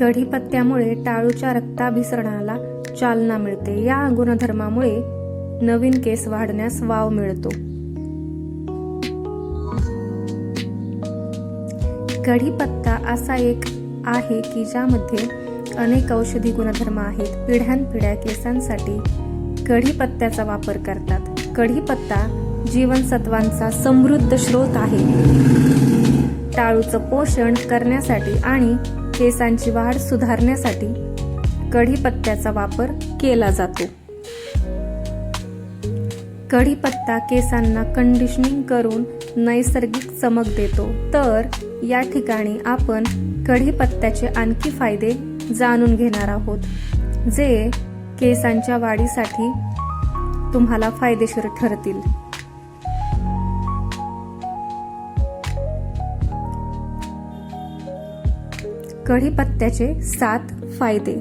कढीपत्त्यामुळे टाळूच्या रक्ताभिसरणाला चालना मिळते. या गुणधर्मामुळे नवीन केस वाढण्यास वाव मिळतो. कढीपत्ता असा एक आहे की ज्यामध्ये अनेक औषधी गुणधर्म आहेत. पिढ्यानपिढ्या केसांसाठी कढीपत्त्याचा वापर करतात. कढीपत्ता जीवनसत्वांचा समृद्ध स्रोत आहे. टाळूचं पोषण करण्यासाठी आणि केसांची वाढ सुधारण्यासाठी कढीपत्त्याचा वापर केला जातो. कढीपत्ता केसांना कंडिशनिंग करून नैसर्गिक चमक देतो. तर या ठिकाणी आपण कढीपत्त्याचे आणखी फायदे जाणून घेणार आहोत, जे केसांच्या वाढीसाठी तुम्हाला फायदेशीर ठरतील. कढीपत्त्याचे 7 फायदे.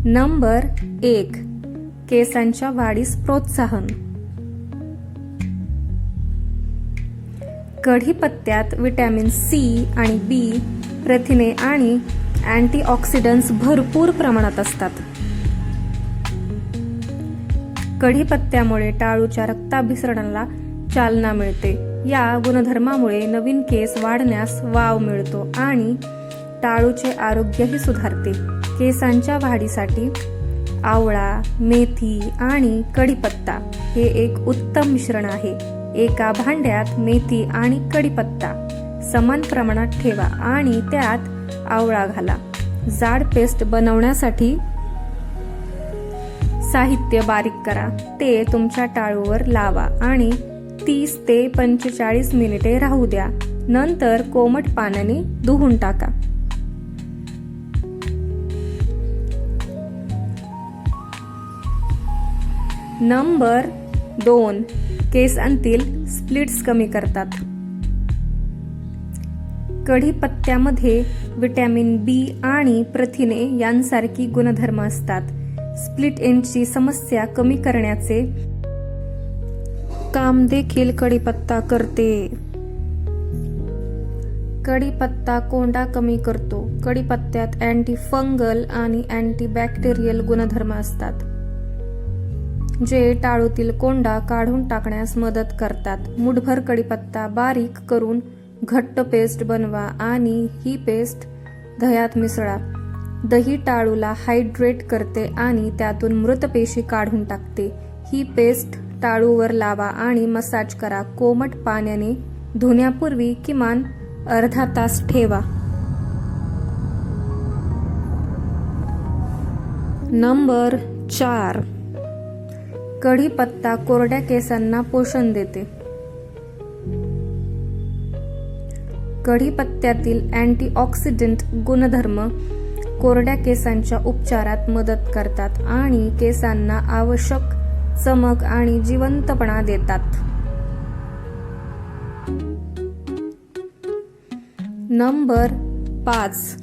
नंबर 1, केसांच्या वाढीस प्रोत्साहन. कढीपत्त्यात व्हिटॅमिन सी आणि बी, प्रथिने आणि अँटीऑक्सिडंट्स भरपूर प्रमाणात असतात. कढीपत्त्यामुळे टाळूच्या रक्ताभिसरणाला चालना मिळते. या गुणधर्मामुळे नवीन केस वाढण्यास वाव मिळतो आणि टाळूचे आरोग्यही सुधारते. केसांच्या वाढीसाठी आवळा, मेथी आणि कढीपत्ता हे एक उत्तम मिश्रण आहे. एका भांड्यात मेथी आणि कढीपत्ता समान प्रमाणात ठेवा आणि त्यात आवळा घाला. जाड पेस्ट बनवण्यासाठी साहित्य बारीक करा. ते तुमच्या टाळूवर लावा आणि 30 ते 45 मिनिटे राहू द्या. नंतर कोमट पाण्याने धुवून टाका. नंबर 2, केसांतील स्प्लिट्स कमी करतात. कढीपत्त्यामध्ये व्हिटॅमिन बी आणि प्रथिने यांसारखी गुणधर्म असतात. स्प्लिट एंडची समस्या कमी करण्याचे काम देखील कढीपत्ता करते. कढीपत्ता कोंडा कमी करतो. कढीपत्त्यात अँटी फंगल आणि अँटीबॅक्टेरियल गुणधर्म असतात, जे टाळूतील कोंडा काढून टाकण्यास मदत करतात. मुठभर कढीपत्ता बारीक करून घट्ट पेस्ट बनवा आणि ही पेस्ट दह्यात मिसळा. दही टाळूला हायड्रेट करते आणि त्यातून मृत पेशी काढून टाकते. ही पेस्ट टाळूवर लावा आणि मसाज करा. कोमट पाण्याने धुण्यापूर्वी किमान अर्धा तास ठेवा. नंबर 4, कढीपत्ता कोरड्या केसांना पोषण देते. कढीपत्त्यातील अँटीऑक्सिडंट गुणधर्म कोरड्या केसांच्या उपचारात मदत करतात आणि केसांना आवश्यक चमक आणि जिवंतपणा देतात. नंबर 5,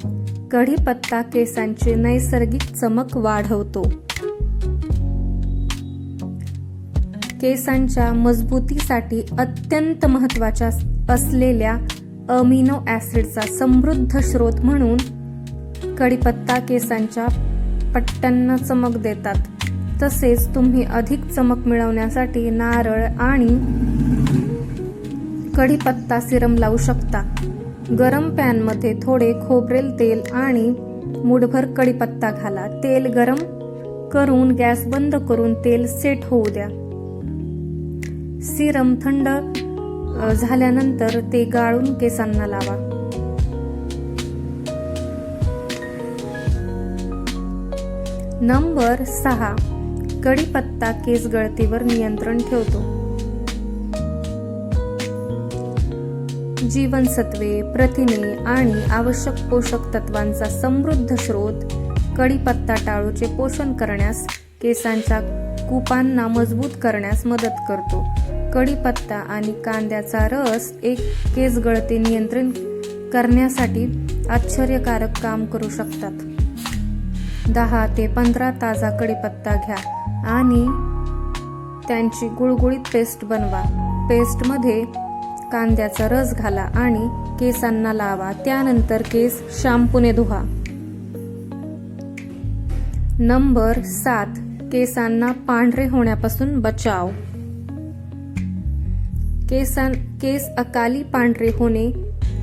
कढीपत्ता केसांची नैसर्गिक चमक वाढवतो. केसांच्या मजबूतीसाठी अत्यंत महत्त्वाच्या असलेल्या अमिनो ॲसिडचा समृद्ध स्रोत म्हणून कढीपत्ता केसांच्या पट्ट्यांना चमक देतात. तसेच तुम्ही अधिक चमक मिळवण्यासाठी नारळ आणि कढीपत्ता सिरम लावू शकता. गरम पॅनमध्ये थोडे खोबरेल तेल आणि मुठभर कढीपत्ता घाला. तेल गरम करून गॅस बंद करून तेल सेट होऊ द्या. सिरम थंड झाल्यानंतर ते गाळून केसांना लावा. नंबर 6, कढीपत्ता केस गळतीवर नियंत्रण ठेवतो. जीवनसत्वे, प्रथिने आणि आवश्यक पोषक तत्वांचा समृद्ध स्रोत कढीपत्ता टाळूचे पोषण करण्यास, केसांच्या कूपांना मजबूत करण्यास मदत करतो. कढीपत्ता आणि कांद्याचा रस एक केस गळती नियंत्रित करण्यासाठी आश्चर्यकारक काम करू शकतात. 10 ते 15 ताजा कढीपत्ता घ्या आणि त्यांची गुळगुळीत पेस्ट बनवा. पेस्टमध्ये कांद्याचा रस घाला आणि केसांना लावा. त्यानंतर केस शॅम्पूने धुवा. नंबर 7. केसांना पांढरे होण्यापासून बचाव. केस अकाली पांढरे होणे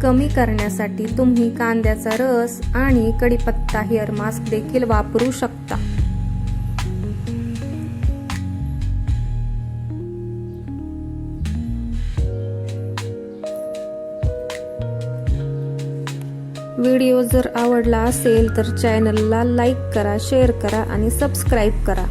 कमी करण्यासाठी तुम्ही कांद्याचा रस आणि कढीपत्ता हेअर मास्क देखील वापरू शकता. व्हिडिओ जर आवडला असेल तर चॅनलला लाईक करा, शेअर करा आणि सबस्क्राईब करा.